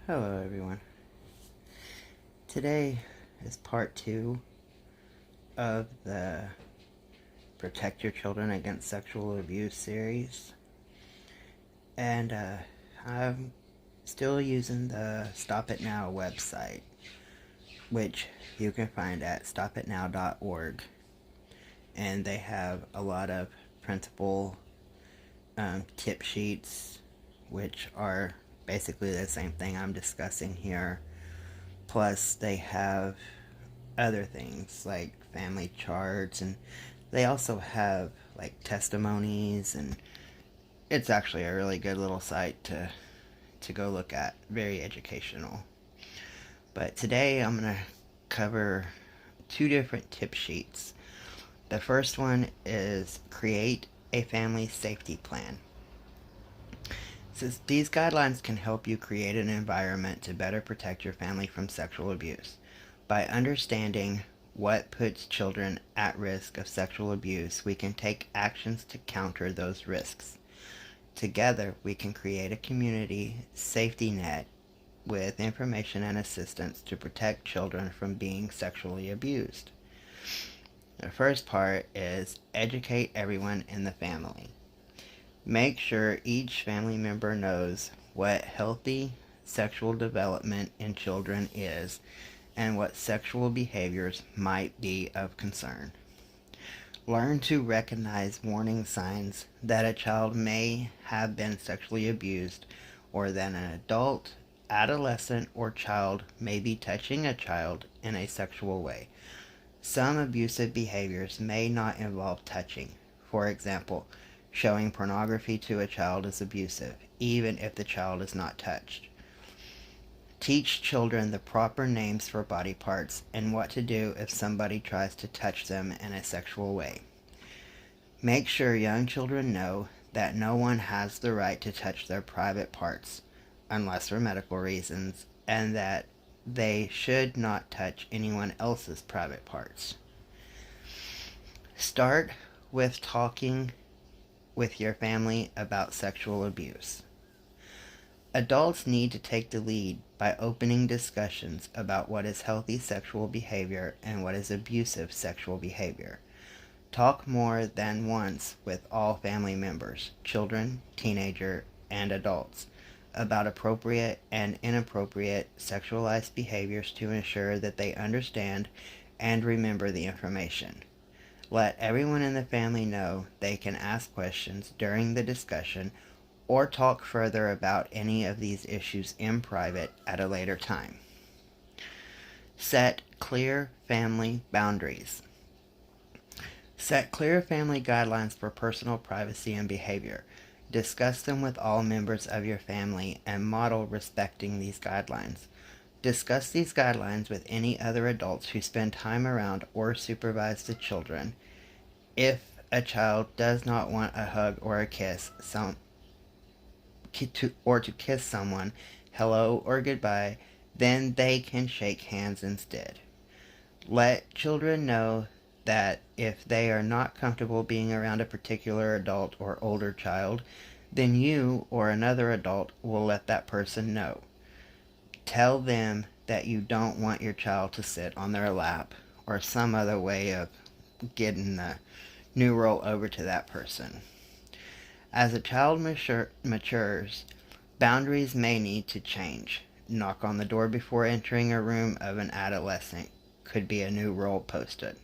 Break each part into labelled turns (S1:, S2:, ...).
S1: Hello, everyone. Today is part 2 of the Protect Your Children Against Sexual Abuse series. And I'm still using the Stop It Now website, which you can find at stopitnow.org. And they have a lot of principal tip sheets, which are basically the same thing I'm discussing here. Plus, they have other things like family charts, and they also have like testimonies, and it's actually a really good little site to go look at. Very educational. But today I'm going to cover 2 different tip sheets. The first one is create a family safety plan. Since these guidelines can help you create an environment to better protect your family from sexual abuse. By understanding what puts children at risk of sexual abuse, we can take actions to counter those risks. Together, we can create a community safety net with information and assistance to protect children from being sexually abused. The first part is educate everyone in the family. Make sure each family member knows what healthy sexual development in children is and what sexual behaviors might be of concern. Learn to recognize warning signs that a child may have been sexually abused, or that an adult, adolescent, or child may be touching a child in a sexual way. Some abusive behaviors may not involve touching. For example, showing pornography to a child is abusive, even if the child is not touched. Teach children the proper names for body parts and what to do if somebody tries to touch them in a sexual way. Make sure young children know that no one has the right to touch their private parts, unless for medical reasons, and that they should not touch anyone else's private parts. Start with talking with your family about sexual abuse. Adults need to take the lead by opening discussions about what is healthy sexual behavior and what is abusive sexual behavior. Talk more than once with all family members, children, teenagers, and adults, about appropriate and inappropriate sexualized behaviors to ensure that they understand and remember the information. Let everyone in the family know they can ask questions during the discussion or talk further about any of these issues in private at a later time. Set clear family boundaries. Set clear family guidelines for personal privacy and behavior. Discuss them with all members of your family and model respecting these guidelines. Discuss these guidelines with any other adults who spend time around or supervise the children. If a child does not want a hug or a kiss, to kiss someone, hello or goodbye, then they can shake hands instead. Let children know that if they are not comfortable being around a particular adult or older child, then you or another adult will let that person know. Tell them that you don't want your child to sit on their lap, or some other way of getting the new role over to that person. As a child matures, boundaries may need to change. Knock on the door before entering a room of an adolescent could be a new role posted.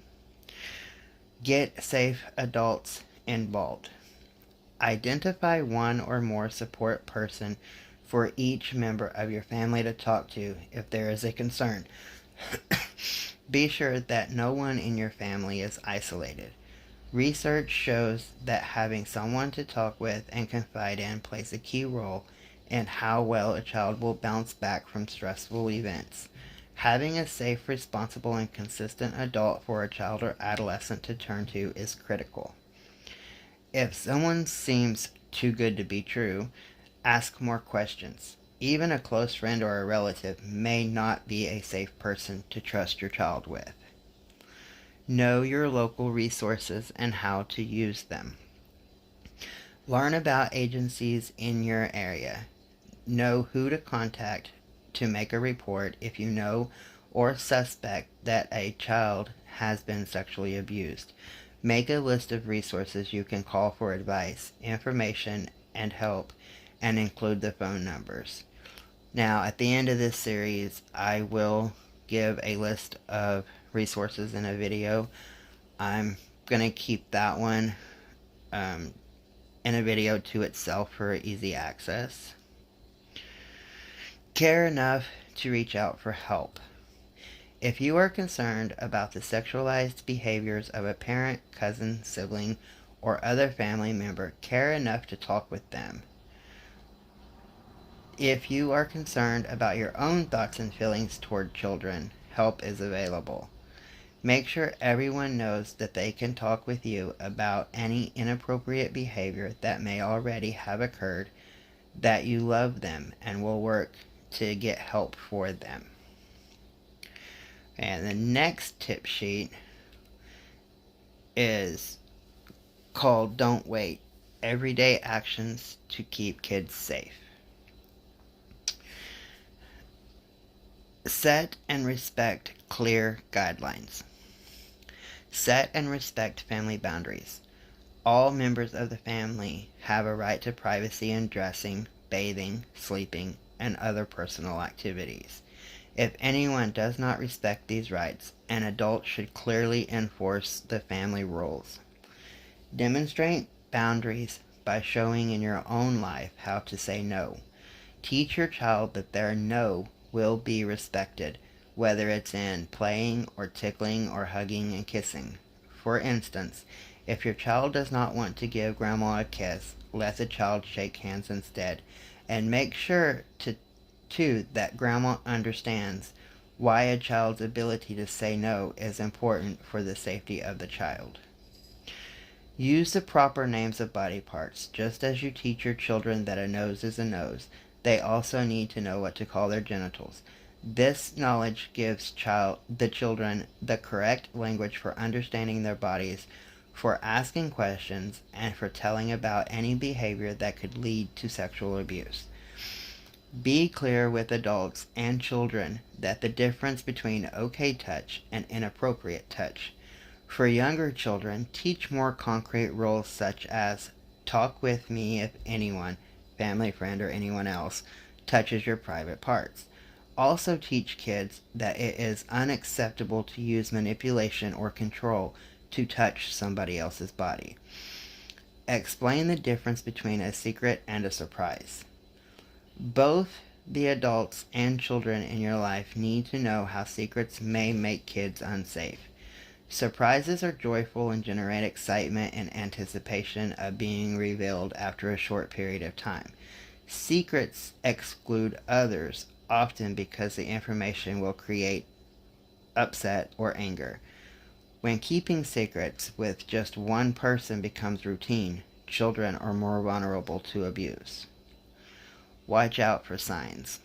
S1: Get safe adults involved. Identify one or more support person for each member of your family to talk to if there is a concern. Be sure that no one in your family is isolated. Research shows that having someone to talk with and confide in plays a key role in how well a child will bounce back from stressful events. Having a safe, responsible, and consistent adult for a child or adolescent to turn to is critical. If someone seems too good to be true, ask more questions. Even a close friend or a relative may not be a safe person to trust your child with. Know your local resources and how to use them. Learn about agencies in your area. Know who to contact to make a report if you know or suspect that a child has been sexually abused. Make a list of resources you can call for advice, information, and help, and include the phone numbers. Now, at the end of this series, I will give a list of resources in a video. I'm going to keep that one in a video to itself for easy access. Care enough to reach out for help. If you are concerned about the sexualized behaviors of a parent, cousin, sibling, or other family member, care enough to talk with them. If you are concerned about your own thoughts and feelings toward children, help is available. Make sure everyone knows that they can talk with you about any inappropriate behavior that may already have occurred, that you love them and will work to get help for them. And the next tip sheet is called Don't Wait: Everyday Actions to Keep Kids Safe. Set and respect clear guidelines. Set and respect family boundaries. All members of the family have a right to privacy in dressing, bathing, sleeping, and other personal activities. If anyone does not respect these rights, an adult should clearly enforce the family rules. Demonstrate boundaries by showing in your own life how to say no. Teach your child that their no will be respected, whether it's in playing or tickling or hugging and kissing. For instance, if your child does not want to give grandma a kiss, let the child shake hands instead, and make sure too that grandma understands why a child's ability to say no is important for the safety of the child. Use the proper names of body parts. Just as you teach your children that a nose is a nose, they also need to know what to call their genitals. This knowledge gives the children the correct language for understanding their bodies, for asking questions, and for telling about any behavior that could lead to sexual abuse. Be clear with adults and children that the difference between okay touch and inappropriate touch. For younger children, teach more concrete rules such as talk with me if anyone, family, friend, or anyone else, touches your private parts. Also teach kids that it is unacceptable to use manipulation or control to touch somebody else's body. Explain the difference between a secret and a surprise. Both the adults and children in your life need to know how secrets may make kids unsafe. Surprises are joyful and generate excitement and anticipation of being revealed after a short period of time. Secrets exclude others, often because the information will create upset or anger. When keeping secrets with just one person becomes routine, children are more vulnerable to abuse. Watch out for signs.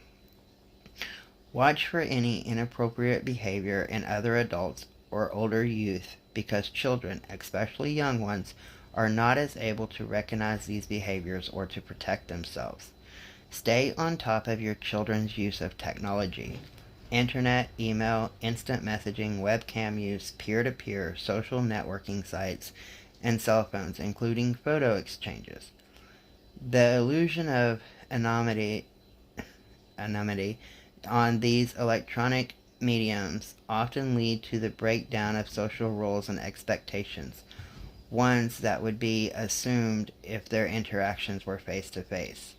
S1: Watch for any inappropriate behavior in other adults or older youth, because children, especially young ones, are not as able to recognize these behaviors or to protect themselves. Stay on top of your children's use of technology. Internet, email, instant messaging, webcam use, peer-to-peer, social networking sites, and cell phones, including photo exchanges. The illusion of anonymity on these electronic mediums often lead to the breakdown of social rules and expectations, ones that would be assumed if their interactions were face-to-face.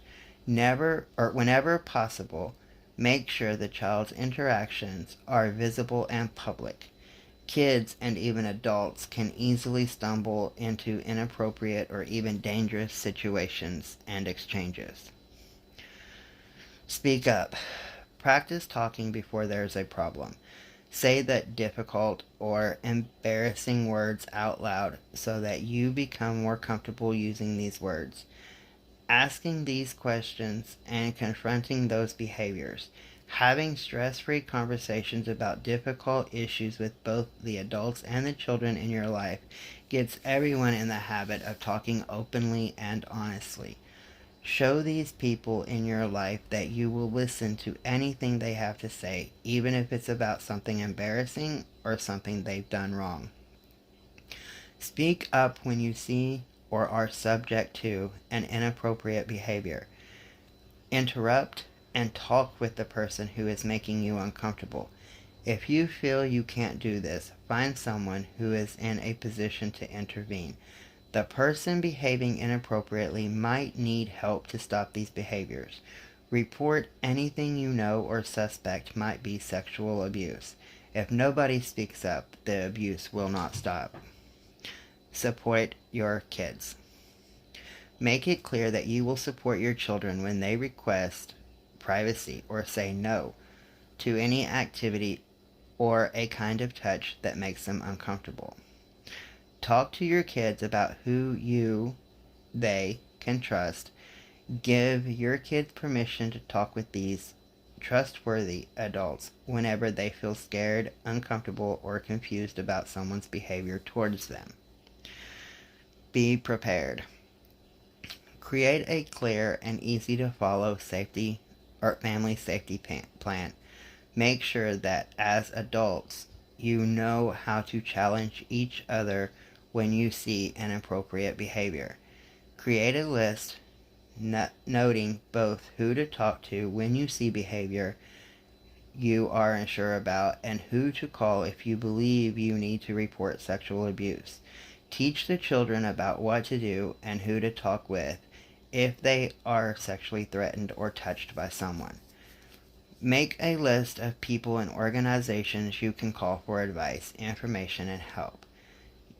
S1: Whenever possible, make sure the child's interactions are visible and public. Kids and even adults can easily stumble into inappropriate or even dangerous situations and exchanges. Speak up. Practice talking before there's a problem. Say that difficult or embarrassing words out loud so that you become more comfortable using these words. Asking these questions and confronting those behaviors. Having stress-free conversations about difficult issues with both the adults and the children in your life gets everyone in the habit of talking openly and honestly. Show these people in your life that you will listen to anything they have to say, even if it's about something embarrassing or something they've done wrong. Speak up when you see or are subject to an inappropriate behavior. Interrupt and talk with the person who is making you uncomfortable. If you feel you can't do this, find someone who is in a position to intervene. The person behaving inappropriately might need help to stop these behaviors. Report anything you know or suspect might be sexual abuse. If nobody speaks up, the abuse will not stop. Support your kids. Make it clear that you will support your children when they request privacy or say no to any activity or a kind of touch that makes them uncomfortable. Talk to your kids about who they can trust. Give your kids permission to talk with these trustworthy adults whenever they feel scared, uncomfortable, or confused about someone's behavior towards them. Be prepared. Create a clear and easy to follow safety or family safety plan. Make sure that as adults, you know how to challenge each other when you see inappropriate behavior. Create a list noting both who to talk to when you see behavior you are unsure about and who to call if you believe you need to report sexual abuse. Teach the children about what to do and who to talk with if they are sexually threatened or touched by someone. Make a list of people and organizations you can call for advice, information, and help.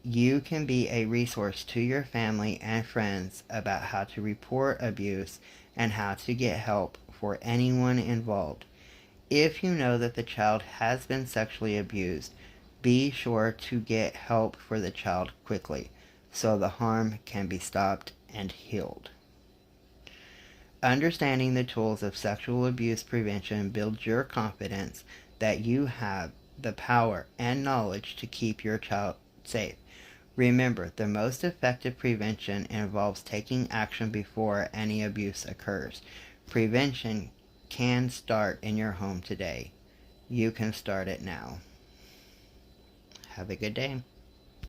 S1: You can be a resource to your family and friends about how to report abuse and how to get help for anyone involved. If you know that the child has been sexually abused, be sure to get help for the child quickly so the harm can be stopped and healed. Understanding the tools of sexual abuse prevention builds your confidence that you have the power and knowledge to keep your child safe. Remember, the most effective prevention involves taking action before any abuse occurs. Prevention can start in your home today. You can start it now. Have a good day.